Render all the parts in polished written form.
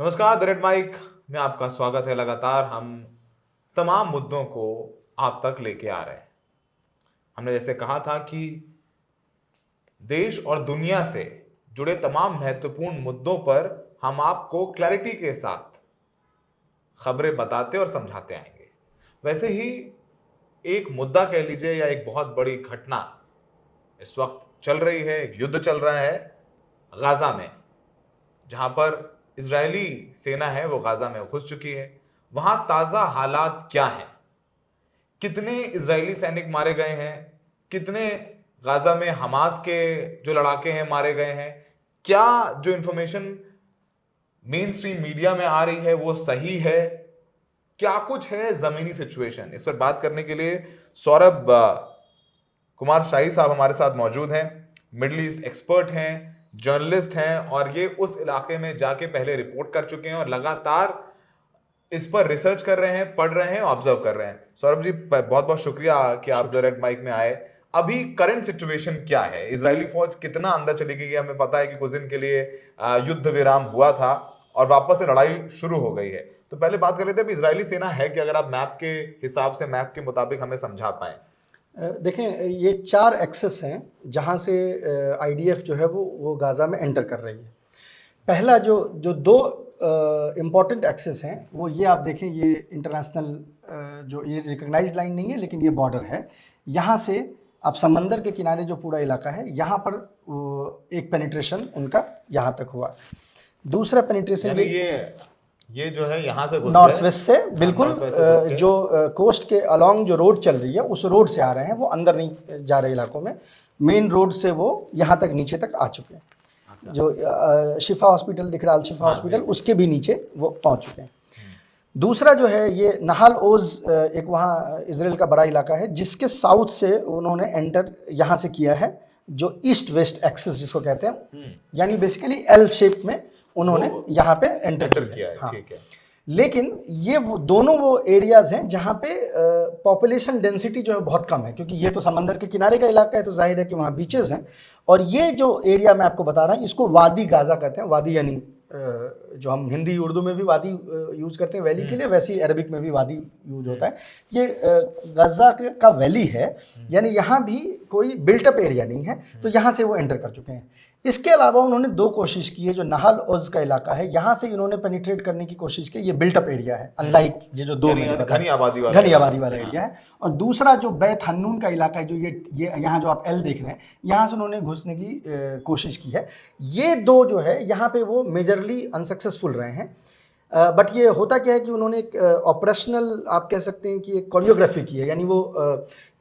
नमस्कार the red mic में आपका स्वागत है। लगातार हम तमाम मुद्दों को आप तक लेके आ रहे हैं। हमने जैसे कहा था कि देश और दुनिया से जुड़े तमाम महत्वपूर्ण मुद्दों पर हम आपको क्लैरिटी के साथ खबरें बताते और समझाते आएंगे। वैसे ही एक मुद्दा कह लीजिए या एक बहुत बड़ी घटना इस वक्त चल रही है, एक युद्ध चल रहा है गाजा में, जहां पर इजरायली सेना है वो गाजा में घुस चुकी है। वहां ताजा हालात क्या हैं, कितने इजरायली सैनिक मारे गए हैं, कितने गाजा में हमास के जो लड़ाके हैं मारे गए हैं, क्या जो इंफॉर्मेशन मेन स्ट्रीम मीडिया में आ रही है वो सही है, क्या कुछ है जमीनी सिचुएशन, इस पर बात करने के लिए सौरभ कुमार शाही साहब हमारे साथ मौजूद हैं। मिडिल ईस्ट एक्सपर्ट हैं, जर्नलिस्ट हैं और ये उस इलाके में जाके पहले रिपोर्ट कर चुके हैं और लगातार इस पर रिसर्च कर रहे हैं, पढ़ रहे हैं, ऑब्जर्व कर रहे हैं। सौरभ जी, बहुत बहुत शुक्रिया कि आप जो रेड माइक में आए। अभी करंट सिचुएशन क्या है? इजरायली फौज कितना अंदर चली गई है? हमें पता है कि कुछ दिन के लिए युद्ध विराम हुआ था और वापस से लड़ाई शुरू हो गई है। तो पहले बात कर लेते हैं, इजरायली सेना है कि अगर आप मैप के हिसाब से, मैप के मुताबिक हमें समझा पाए। देखें, ये 4 एक्सेस हैं जहाँ से आईडीएफ जो है वो गाज़ा में एंटर कर रही है। पहला जो 2 इम्पॉर्टेंट एक्सेस हैं वो ये आप देखें, ये इंटरनेशनल जो ये रिकग्नाइज लाइन नहीं है लेकिन ये बॉर्डर है। यहाँ से आप समंदर के किनारे जो पूरा इलाका है यहाँ पर एक पेनिट्रेशन उनका यहाँ तक हुआ। दूसरा पेनिट्रेशन ये जो है यहाँ से नॉर्थ वेस्ट से बिल्कुल जो कोस्ट के अलोंग जो रोड चल रही है उस रोड से आ रहे हैं, वो अंदर नहीं जा रहे इलाकों में, मेन रोड से वो यहाँ तक नीचे तक आ चुके हैं। अच्छा। जो शिफा हॉस्पिटल दिख रहा है, शिफा हॉस्पिटल, उसके भी नीचे वो पहुँच चुके हैं। दूसरा जो है ये नहाल ओज, एक वहाँ इसराइल का बड़ा इलाका है जिसके साउथ से उन्होंने एंटर यहाँ से किया है, जो ईस्ट वेस्ट एक्सेस जिसको कहते हैं, यानी बेसिकली एल शेप में उन्होंने यहाँ पे एंटर किया है। हाँ। ठीक है। लेकिन ये दोनों वो एरियाज हैं जहाँ पे पॉपुलेशन डेंसिटी जो है बहुत कम है, क्योंकि ये तो समंदर के किनारे का इलाका है तो जाहिर है कि वहाँ बीचेस हैं। और ये जो एरिया मैं आपको बता रहा हूँ इसको वादी गाजा कहते हैं। वादी यानी जो हम हिंदी उर्दू में भी वादी यूज़ करते हैं वैली के लिए, वैसे ही अरबिक में भी वादी यूज होता है। ये गाजा का वैली है, यानी यहाँ भी कोई बिल्टअप एरिया नहीं है, तो यहाँ से वो एंटर कर चुके हैं। इसके अलावा उन्होंने 2 कोशिश की है। जो नहाल ओज का इलाका है यहाँ से इन्होंने पेनिट्रेट करने की कोशिश की, ये बिल्टअप एरिया है, अनलाइक ये जो 2 घनी आबादी वाला एरिया है। और दूसरा जो बैत हन्नून का इलाका है, जो ये यहाँ जो आप एल देख रहे हैं, यहाँ से उन्होंने घुसने की कोशिश की है। ये 2 जो है यहाँ पे वो मेजरली अनसक्सेसफुल रहे हैं। बट ये होता क्या है कि उन्होंने एक ऑपरेशनल, आप कह सकते हैं कि एक कोरियोग्राफी की है, यानी वो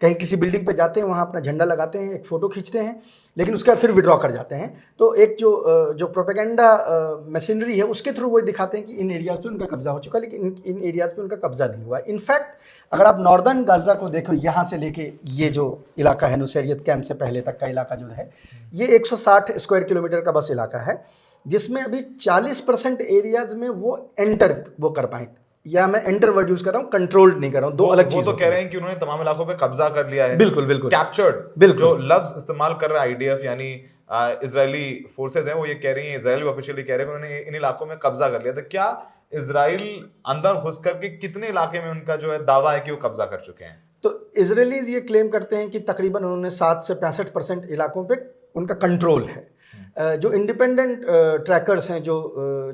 कहीं किसी बिल्डिंग पे जाते हैं, वहाँ अपना झंडा लगाते हैं, एक फ़ोटो खींचते हैं, लेकिन उसके बाद फिर विड्रॉ कर जाते हैं। तो एक जो प्रोपेगेंडा मशीनरी है उसके थ्रू वो दिखाते हैं कि इन एरियाज़ पे उनका कब्जा हो चुका है, लेकिन इन एरियाज़ पे उनका कब्जा नहीं हुआ। इनफैक्ट अगर आप नॉर्दर्न गाजा को देखो, यहाँ से लेके ये जो इलाका है नुसैरियत कैंप से पहले तक का इलाका जो है, ये 160 स्क्वायर किलोमीटर का बस इलाका है, जिसमें अभी 40% एरियाज में वो एंटर वो कर पाए, या मैं एंटर वर्ड यूज कर रहा हूँ, कंट्रोल्ड नहीं कर रहा हूँ, 2 अलग चीज। वो तो कह रहे हैं कि उन्होंने तमाम इलाकों पे कब्जा कर लिया है। बिल्कुल बिल्कुल कैप्चर्ड, बिल्कुल। जो लफ्ज इस्तेमाल कर रहा है आईडीएफ यानी इजरायली फोर्सेज हैं, वो ये कह रही हैं, इजरायली ऑफिशियली कह रहे हैं कि उन्होंने इन इलाकों में कब्जा कर लिया था। क्या इजराइल अंदर घुस करके कितने इलाके में उनका जो है दावा है कि वो कब्जा कर चुके हैं? तो इजरायलीज ये क्लेम करते हैं कि तकरीबन उन्होंने 7 से 65% इलाकों पे उनका कंट्रोल है। जो इंडिपेंडेंट ट्रैकर्स हैं जो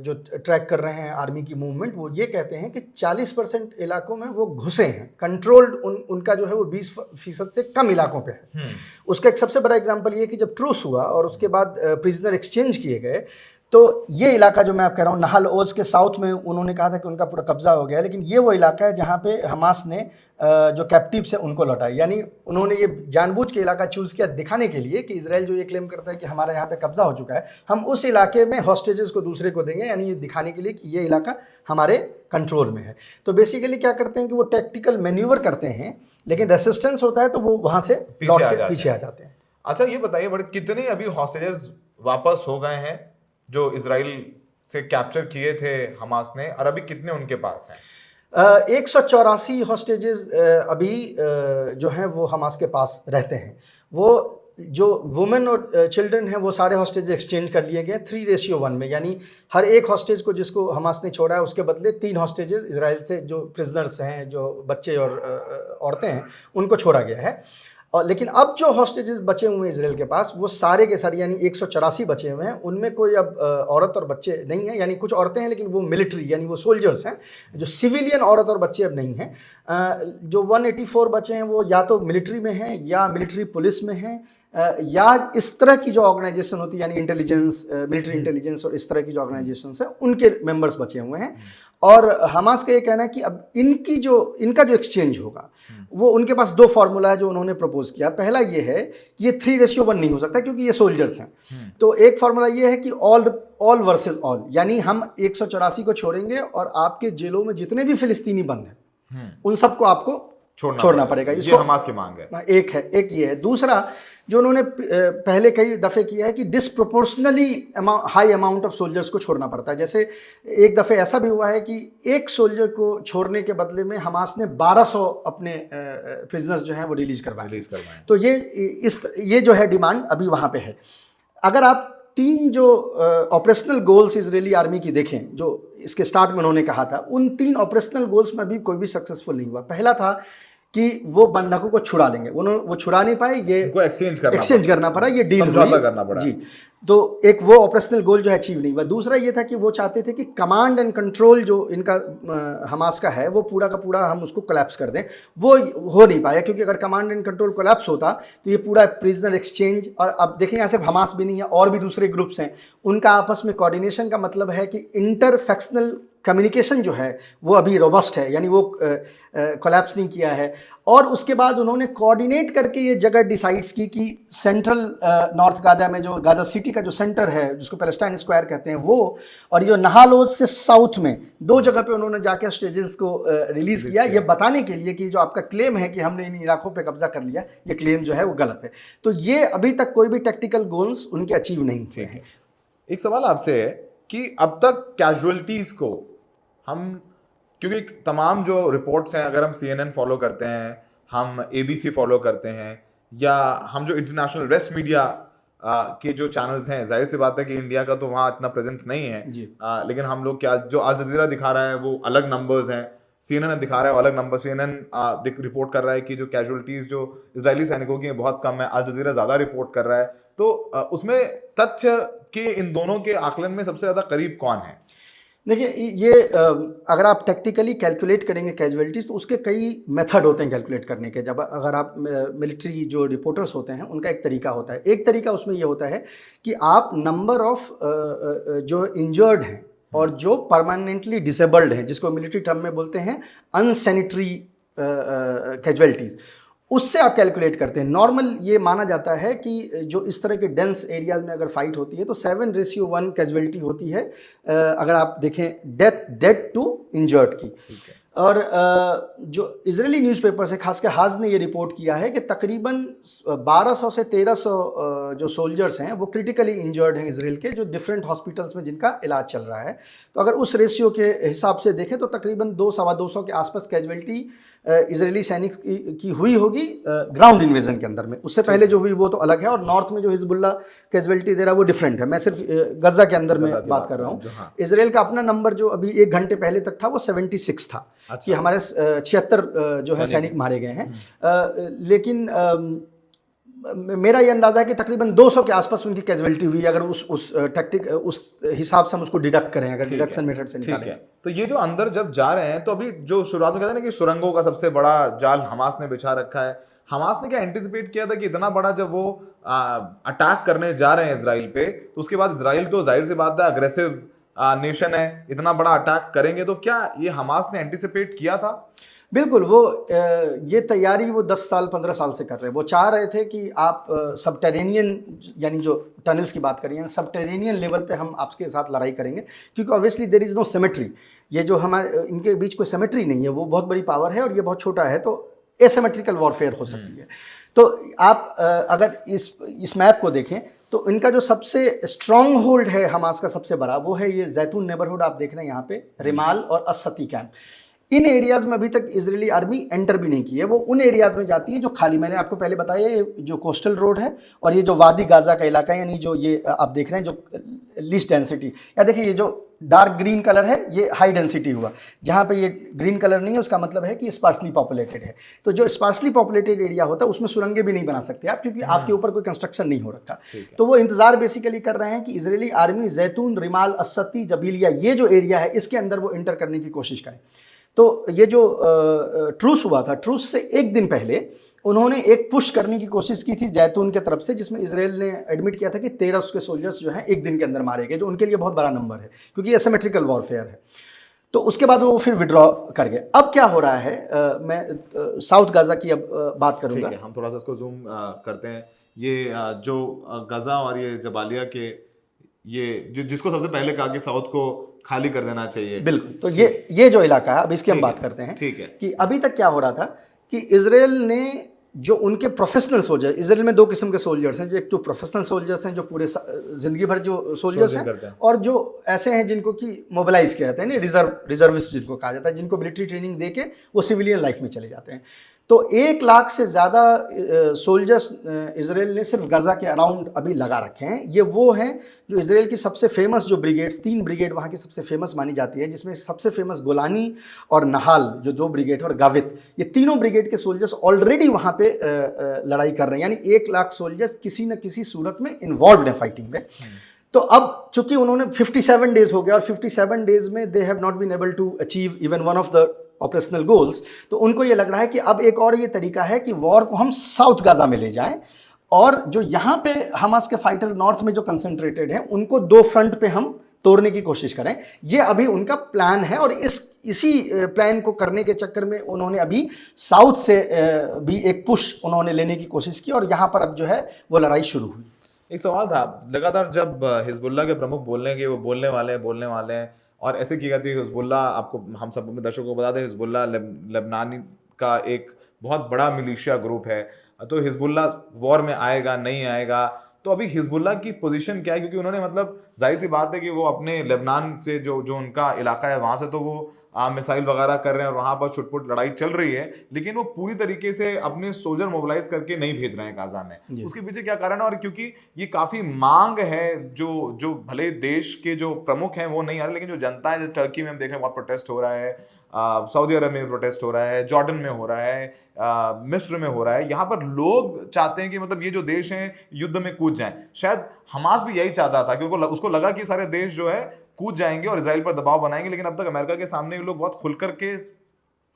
ट्रैक कर रहे हैं आर्मी की मूवमेंट, वो ये कहते हैं कि 40% इलाकों में वो घुसे हैं, कंट्रोल्ड उनका जो है वो 20% से कम इलाकों पे है। उसका एक सबसे बड़ा एग्जांपल ये है कि जब ट्रूस हुआ और उसके बाद प्रिजनर एक्सचेंज किए गए, तो ये इलाका जो मैं आप कह रहा हूँ नहाल ओज के साउथ में उन्होंने कहा था कि उनका पूरा कब्जा हो गया है, लेकिन ये वो इलाका है जहाँ पे हमास ने जो कैप्टिव्स है उनको लौटाया। यानी उन्होंने ये जानबूझ के इलाका चूज़ किया दिखाने के लिए कि इजराइल जो ये क्लेम करता है कि हमारा यहाँ पे कब्जा हो चुका है, हम उस इलाके में हॉस्टेजेस को दूसरे को देंगे, यानी ये दिखाने के लिए कि ये इलाका हमारे कंट्रोल में है। तो बेसिकली क्या करते हैं कि वो टैक्टिकल मैन्यूवर करते हैं, लेकिन रेसिस्टेंस होता है तो वो वहाँ से लौट के पीछे आ जाते हैं। अच्छा, ये बताइए बड़े, कितने अभी हॉस्टेजेस वापस हो गए हैं जो इजराइल से कैप्चर किए थे हमास ने, और अभी कितने उनके पास हैं? 184 हॉस्टेजेस अभी जो हैं वो हमास के पास रहते हैं। वो जो वुमेन और चिल्ड्रन हैं वो सारे हॉस्टेज एक्सचेंज कर लिए गए 3:1 में, यानी हर एक हॉस्टेज को जिसको हमास ने छोड़ा है उसके बदले 3 हॉस्टेजेस इसराइल से जो प्रिजनर्स हैं, जो बच्चे और औरतें हैं, उनको छोड़ा गया है। और लेकिन अब जो हॉस्टेजेस बचे हुए हैं इसराइल के पास वो सारे के सारे यानी 184 बचे हुए हैं, उनमें कोई अब औरत और बच्चे नहीं हैं, यानी कुछ औरतें हैं लेकिन वो मिलिट्री यानी वो सोल्जर्स हैं, जो सिविलियन औरत और बच्चे अब नहीं हैं। जो 184 बचे हैं वो या तो मिलिट्री में हैं या मिलिट्री पुलिस में हैं, या इस तरह की जो ऑर्गेनाइजेशन होती है यानी इंटेलिजेंस, मिलिट्री इंटेलिजेंस और इस तरह की जो ऑर्गेनाइजेशन है उनके मेंबर्स बचे हुए हैं। और हमास का ये कहना है कि अब इनका जो एक्सचेंज होगा वो उनके पास 2 फार्मूला है जो उन्होंने प्रपोज किया। पहला ये है कि ये 3:1 नहीं हो सकता क्योंकि ये सोल्जर्स हैं। तो एक फार्मूला ये है कि ऑल वर्सेस ऑल, यानी हम 184 को छोड़ेंगे और आपके जेलों में जितने भी फिलिस्तीनी बंद हैं उन सबको आपको छोड़ना पड़ेगा। ये हमास की मांग है। एक ये है। दूसरा जो उन्होंने पहले कई दफ़े किया है कि डिसप्रोपोर्शनली हाई अमाउंट ऑफ सोल्जर्स को छोड़ना पड़ता है। जैसे एक दफ़े ऐसा भी हुआ है कि एक सोल्जर को छोड़ने के बदले में हमास ने 1200 अपने प्रिजनर्स जो हैं वो रिलीज करवाए। तो ये जो है डिमांड अभी वहाँ पे है। अगर आप 3 जो ऑपरेशनल गोल्स इजरायली आर्मी की देखें जो इसके स्टार्ट में उन्होंने कहा था, उन 3 ऑपरेशनल गोल्स में अभी कोई भी सक्सेसफुल नहीं हुआ। पहला था कि वो बंधकों को छुड़ा लेंगे, वो छुड़ा नहीं पाए, ये एक्सचेंज करना पड़ा, ये डील करना पड़ा जी। तो एक वो ऑपरेशनल गोल जो है अचीव नहीं हुआ। दूसरा ये था कि वो चाहते थे कि कमांड एंड कंट्रोल जो इनका हमास का है वो पूरा का पूरा हम उसको कोलैप्स कर दें। वो हो नहीं पाया क्योंकि अगर कमांड एंड कंट्रोल कोलैप्स होता तो ये पूरा प्रिजनर एक्सचेंज, और अब देखें यहाँ सिर्फ हमास भी नहीं है और भी दूसरे ग्रुप्स हैं, उनका आपस में कोऑर्डिनेशन का मतलब है कि इंटरफैक्शनल कम्युनिकेशन जो है वो अभी रोबस्ट है, यानी वो कोलैप्स नहीं किया है। और उसके बाद उन्होंने कोऑर्डिनेट करके ये जगह डिसाइड्स की कि सेंट्रल नॉर्थ गाजा में जो गाजा सिटी का जो सेंटर है जिसको पैलेस्टाइन स्क्वायर कहते हैं वो, और ये जो नहालोज से साउथ में 2 जगह पे उन्होंने जाके स्टेजेस को रिलीज किया, ये बताने के लिए कि जो आपका क्लेम है कि हमने इन इलाकों पे कब्जा कर लिया, ये क्लेम जो है वो गलत है। तो ये अभी तक कोई भी टेक्टिकल गोल्स उनके अचीव नहीं हुए हैं। एक सवाल आपसे है कि अब तक कैजुअलिटीज को हम, क्योंकि तमाम जो रिपोर्ट्स हैं, अगर हम CNN फॉलो करते हैं, हम ABC फॉलो करते हैं, या हम जो इंटरनेशनल वेस्ट मीडिया के जो चैनल्स हैं, जाहिर सी बात है कि इंडिया का तो वहाँ इतना प्रेजेंस नहीं है, लेकिन हम लोग क्या, जो अल जज़ीरा दिखा रहा है वो अलग नंबर्स हैं, CNN दिखा रहा है अलग नंबर। CNN रिपोर्ट कर रहा है कि जो कैजुअलिटीज जो इजरायली सैनिकों की बहुत कम है, अल जज़ीरा ज़्यादा रिपोर्ट कर रहा है। तो उसमें तथ्य के इन दोनों के आकलन में सबसे ज़्यादा करीब कौन है? देखिए, ये अगर आप टेक्निकली कैलकुलेट करेंगे कैजुअलिटीज़ तो उसके कई मेथड होते हैं कैलकुलेट करने के। जब अगर आप मिलिट्री जो रिपोर्टर्स होते हैं उनका एक तरीका होता है। एक तरीका उसमें ये होता है कि आप नंबर ऑफ जो इंजर्ड हैं और जो परमानेंटली डिसेबल्ड हैं, जिसको मिलिट्री टर्म में बोलते हैं अनसैनिटरी कैजुअलिटीज़, उससे आप कैलकुलेट करते हैं। नॉर्मल ये माना जाता है कि जो इस तरह के डेंस एरियाज में अगर फाइट होती है तो 7:1 कैजुअलिटी होती है, अगर आप देखें डेड टू इंजर्ड की। और जो इजरायली न्यूज़पेपर्स है, खासकर हाज ने ये रिपोर्ट किया है कि तकरीबन 1200 से 1300 जो सोल्जर्स हैं वो क्रिटिकली इंजर्ड हैं इसराइल के, जो डिफरेंट हॉस्पिटल्स में जिनका इलाज चल रहा है। तो अगर उस रेशियो के हिसाब से देखें तो तकरीबन 200-225 के आसपास कैजुअलिटी इजरायली सैनिक की हुई होगी ग्राउंड इन्वेजन के अंदर में। उससे पहले जो हुई वो तो अलग है, और नॉर्थ में जो हिजबुल्ला कैजुअलिटी दे रहा है वो डिफरेंट है। मैं सिर्फ गजा के अंदर में बात कर रहा हूँ। इसराइल का अपना नंबर जो अभी 1 घंटे पहले तक था वो 76 था। अच्छा। कि हमारे 76 जो है सैनिक मारे गए हैं, लेकिन मेरा ये अंदाजा है कि तकरीबन 200 के आसपास उनकी कैजुअलिटी हुई, अगर उस हिसाब से हम उसको डिडक्ट करें, अगर डिडक्शन मेथड से निकालें। तो ये जो अंदर जब जा रहे हैं, तो अभी जो शुरुआत में कहते हैं ना कि सुरंगों का सबसे बड़ा जाल हमास ने बिछा रखा है, हमास ने क्या एंटिसिपेट किया था कि इतना बड़ा जब वो अटैक करने जा रहे हैं इसराइल पे, तो उसके बाद इसराइल तो जाहिर सी बात है अग्रेसिव नेशन है, इतना बड़ा अटैक करेंगे, तो क्या ये हमास ने एंटिसिपेट किया था? बिल्कुल, वो ये तैयारी वो 10 साल 15 साल से कर रहे हैं। वो चाह रहे थे कि आप सबटेरेनियन, यानी जो टनल्स की बात करिए, सबटेरेनियन लेवल पे हम आपके साथ लड़ाई करेंगे, क्योंकि obviously there is no symmetry. ये जो हमारे इनके बीच कोई सिमेट्री नहीं है, वो बहुत बड़ी पावर है और ये बहुत छोटा है, तो एसिमेट्रिकल वॉरफेयर हो सकती है। तो आप अगर इस मैप को देखें तो इनका जो सबसे स्ट्रॉन्ग होल्ड है हमास का सबसे बड़ा, वो है ये जैतून नेबरहुड। आप देख रहे हैं यहाँ पे रिमाल और अस्सती कैंप। इन एरियाज में अभी तक इजरायली आर्मी एंटर भी नहीं की है। वो उन एरियाज में जाती है जो खाली, मैंने आपको पहले बताया, ये जो कोस्टल रोड है और ये जो वादी गाजा का इलाका है, यानी जो ये आप देख रहे हैं जो लीस्ट डेंसिटी, या देखिए ये जो डार्क ग्रीन कलर है ये हाई डेंसिटी हुआ, जहाँ पे ये ग्रीन कलर नहीं है उसका मतलब है कि स्पार्सली पॉपुलेटेड है। तो जो स्पार्सली पॉपुलेटेड एरिया होता है उसमें सुरंगें भी नहीं बना सकते आप, क्योंकि आपके ऊपर कोई कंस्ट्रक्शन नहीं हो रखा। तो वो इंतजार बेसिकली कर रहे हैं कि इजरायली आर्मी जैतून, रिमाल, अस्सती, जबीलिया, ये जो एरिया है इसके अंदर वो इंटर करने की कोशिश करें। तो ये जो ट्रूस हुआ था, ट्रूस से एक दिन पहले उन्होंने एक पुश करने की कोशिश की थी जैतून के तरफ से, जिसमें इसराइल ने एडमिट किया था कि 13 उसके सोल्जर्स जो हैं एक दिन के अंदर मारे गए, जो उनके लिए बहुत बड़ा नंबर है क्योंकि एसिमेट्रिकल वॉरफेयर है। तो उसके बाद वो फिर विड्रॉ कर गए। अब क्या हो रहा है, मैं साउथ गाजा की अब बात करूंगा। हम थोड़ा सा इसको जूम करते हैं। ये जो गाजा और ये जबालिया के, ये जिसको सबसे पहले कहा कि साउथ को खाली कर देना चाहिए, बिल्कुल। तो ये जो इलाका है, अब इसकी हम बात करते हैं। ठीक है कि अभी तक क्या हो रहा था कि इजराइल ने जो उनके प्रोफेशनल सोल्जर, इजराइल में दो किस्म के सोल्जर्स हैं, जो एक तो प्रोफेशनल सोल्जर्स हैं जो पूरे जिंदगी भर जो सोल्जर्स हैं, और जो ऐसे हैं जिनको कि मोबिलाइज किया जाता है ना, रिजर्विस्ट जिनको कहा जाता है, जिनको मिलिट्री ट्रेनिंग देके वो सिविलियन लाइफ में चले जाते हैं। तो 1 लाख से ज़्यादा सोल्जर्स इजराइल ने सिर्फ गाजा के अराउंड अभी लगा रखे हैं। ये वो हैं जो इजराइल की सबसे फेमस जो ब्रिगेड्स, 3 ब्रिगेड वहाँ की सबसे फेमस मानी जाती है, जिसमें सबसे फेमस गोलानी और नहाल जो 2 ब्रिगेड है, और गावित, ये तीनों ब्रिगेड के सोल्जर्स ऑलरेडी वहाँ पे लड़ाई कर रहे हैं। यानी 1 लाख सोल्जर्स किसी न किसी सूरत में इन्वॉल्व है फाइटिंग में। तो अब चूंकि उन्होंने 57 डेज हो गया और 57 डेज में they have not been able to achieve even one of the operational goals, तो उनको ये लग रहा है कि अब एक और ये तरीका है कि वॉर को हम साउथ गाजा में ले जाएं, और जो यहाँ पे हमास के फाइटर नॉर्थ में जो कंसंट्रेटेड हैं उनको 2 फ्रंट पे हम तोड़ने की कोशिश करें। ये अभी उनका प्लान है, और इसी प्लान को करने के चक्कर में उन्होंने अभी साउथ से भी एक पुश उन्होंने लेने की कोशिश की, और यहाँ पर अब जो है वो लड़ाई शुरू हुई। एक सवाल था, लगातार जब हिजबुल्लाह के प्रमुख बोलने के वो बोलने वाले हैं और ऐसे की जाती है। हिजबुल्लाह, आपको हम सब अपने दर्शकों को बता दें, हिजबुल्लाह लेबनान का एक बहुत बड़ा मिलिशिया ग्रुप है। तो हिजबुल्लाह वॉर में आएगा नहीं आएगा, तो अभी हिजबुल्लाह की पोजीशन क्या है? क्योंकि उन्होंने, मतलब जाहिर सी बात है कि वो अपने लेबनान से जो उनका इलाका है वहां से तो वो मिसाइल वगैरह कर रहे हैं और वहां पर छुटपुट लड़ाई चल रही है, लेकिन वो पूरी तरीके से अपने सोल्जर मोबिलाइज करके नहीं भेज रहे हैं गाजा में। उसके पीछे क्या कारण है? और क्योंकि ये काफी मांग है, जो भले देश के जो प्रमुख हैं वो नहीं आ रहे, लेकिन जो जनता है, टर्की में हम देख रहे हैं बहुत प्रोटेस्ट हो रहा है, सऊदी अरब में प्रोटेस्ट हो रहा है, जॉर्डन में हो रहा है, मिस्र में हो रहा है। यहाँ पर लोग चाहते हैं कि मतलब ये जो देश हैं युद्ध में कूद जाएं। शायद हमास भी यही चाहता था, क्योंकि उसको लगा कि सारे देश जो है कूद जाएंगे और इजराइल पर दबाव बनाएंगे, लेकिन अब तक अमेरिका के सामने लोग बहुत खुलकर के,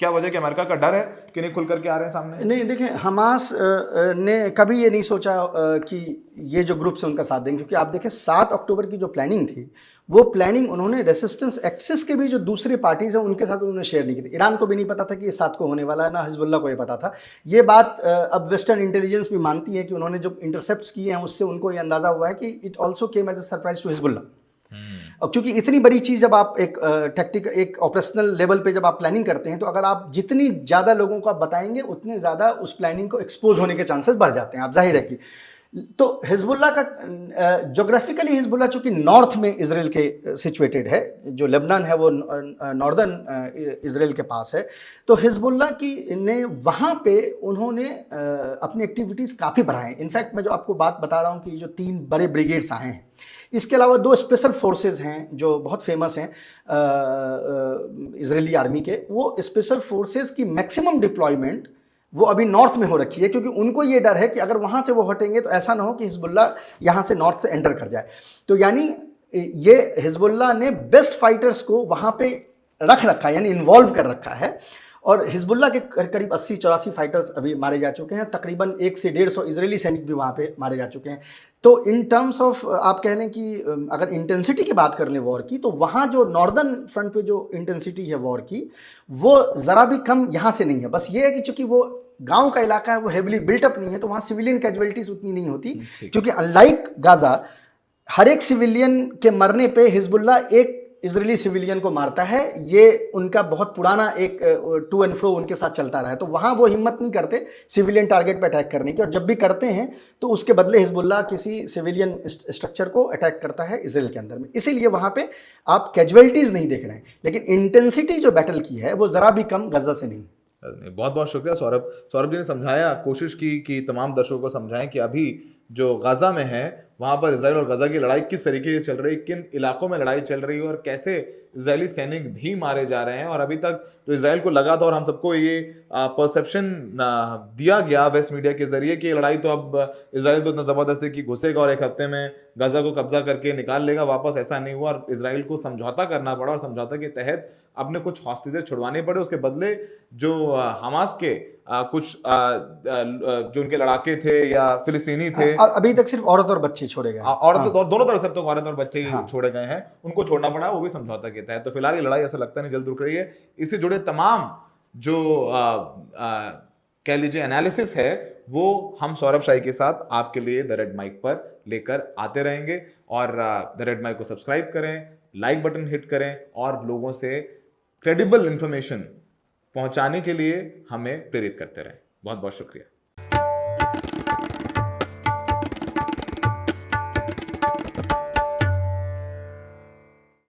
क्या वजह कि अमेरिका का डर है कि नहीं खुलकर के आ रहे हैं सामने? नहीं, देखिए, हमास ने कभी ये नहीं सोचा कि ये जो ग्रुप्स हैं उनका साथ देंगे, क्योंकि आप देखें 7 अक्टूबर की जो प्लानिंग थी, वो प्लानिंग उन्होंने रेसिस्टेंस एक्सिस के भी जो दूसरे पार्टीज हैं उनके साथ उन्होंने शेयर नहीं की थी। ईरान को भी नहीं पता था कि ये 7 को होने वाला है, ना हिजबुल्लाह को ये पता था। ये बात अब वेस्टर्न इंटेलिजेंस भी मानती है कि उन्होंने जो इंटरसेप्ट्स किए हैं उससे उनको ये अंदाजा हुआ है कि it also came as a surprise to Hezbollah. और क्योंकि इतनी बड़ी चीज़ जब आप एक एक ऑपरेशनल लेवल पे जब आप प्लानिंग करते हैं, तो अगर आप जितनी ज़्यादा लोगों को आप बताएंगे उतने ज़्यादा उस प्लानिंग को एक्सपोज होने के चांसेस बढ़ जाते हैं। आप जाहिर है कि तो हिजबुल्लाह का जोग्राफिकली हिजबुल्लाह चूंकि नॉर्थ में इसराइल के सिचुएटेड है, जो लेबनान है वो नॉर्दर्न इसराइल के पास है, तो हिजबुल्लाह की ने वहाँ पे उन्होंने अपनी एक्टिविटीज़ काफ़ी बढ़ाएं। इनफैक्ट मैं जो आपको बात बता रहा हूँ कि जो 3 बड़े ब्रिगेड्स आए हैं, इसके अलावा 2 स्पेशल फोर्सेस हैं जो बहुत फेमस हैं इजरायली आर्मी के। वो स्पेशल फोर्सेस की मैक्सिमम डिप्लॉयमेंट वो अभी नॉर्थ में हो रखी है, क्योंकि उनको ये डर है कि अगर वहाँ से वो हटेंगे तो ऐसा ना हो कि हिजबुल्लाह यहाँ से नॉर्थ से एंटर कर जाए। तो यानी ये हिजबुल्लाह ने बेस्ट फाइटर्स को वहाँ पे रख रखा है, यानी इन्वॉल्व कर रखा है। और हिजबुल्लाह के करीब 80-84 फाइटर्स अभी मारे जा चुके हैं, तकरीबन 1 से 150 इजरायली सैनिक भी वहाँ पे मारे जा चुके हैं। तो इन टर्म्स ऑफ आप कह लें कि अगर इंटेंसिटी की बात कर लें वॉर की, तो वहाँ जो नॉर्दर्न फ्रंट पे जो इंटेंसिटी है वॉर की, वो ज़रा भी कम यहाँ से नहीं है। बस ये है कि चूँकि वो गाँव का इलाका है, वो हेवली बिल्टअप नहीं है, तो वहाँ सिविलियन कैजुअलिटीज़ उतनी नहीं होती, क्योंकि अनलाइक गाजा हर एक सिविलियन के मरने पर हिजबुल्लाह एक इजरायली सिविलियन को मारता है, ये उनका बहुत पुराना एक टू एंड फ्रो उनके साथ चलता रहा है। तो वहाँ वो हिम्मत नहीं करते सिविलियन टारगेट पे अटैक करने की, और जब भी करते हैं तो उसके बदले हिजबुल्लाह किसी सिविलियन स्ट्रक्चर को अटैक करता है इसराइल के अंदर में। इसीलिए वहाँ पे आप कैजुअलिटीज़ नहीं देख रहे हैं, लेकिन इंटेंसिटी जो बैटल की है वो ज़रा भी कम गजा से नहीं। बहुत बहुत शुक्रिया सौरभ। सौरभ जी ने समझाया, कोशिश की कि तमाम दर्शकों को समझाएं कि अभी जो गाजा में है वहां पर इजराइल और गाजा की लड़ाई किस तरीके से चल रही है, किन इलाकों में लड़ाई चल रही है और कैसे इजरायली सैनिक भी मारे जा रहे हैं। और अभी तक जो इजराइल को लगा था और हम सबको ये परसेप्शन दिया गया वेस्ट मीडिया के जरिए कि ये लड़ाई तो अब इजराइल तो इतना जबरदस्ती कि घुसेगा और एक हफ्ते में गाजा को कब्जा करके निकाल लेगा वापस, ऐसा नहीं हुआ। और इजराइल को समझौता करना पड़ा और समझौता के तहत अपने कुछ हॉस्टेजेस छुड़वाने पड़े। उसके बदले जो हमास के कुछ जो उनके लड़ाके थे या फिलिस्तीनी थे, अभी तक सिर्फ औरत और बच्चे छोड़े गए, औरत दोनों तरफ से तो औरत और बच्चे ही छोड़े गए हैं, उनको छोड़ना पड़ा, वो भी समझौता के तहत। तो फिलहाल ये लड़ाई ऐसा लगता नहीं जल्द रुक रही है। इससे जुड़े तमाम जो कह लीजिए एनालिसिस है वो हम सौरभ शाही के साथ आपके लिए द रेड माइक पर लेकर आते रहेंगे। और द रेड माइक को सब्सक्राइब करें, लाइक बटन हिट करें और लोगों से क्रेडिबल इंफॉर्मेशन पहुंचाने के लिए हमें प्रेरित करते रहें। बहुत बहुत शुक्रिया।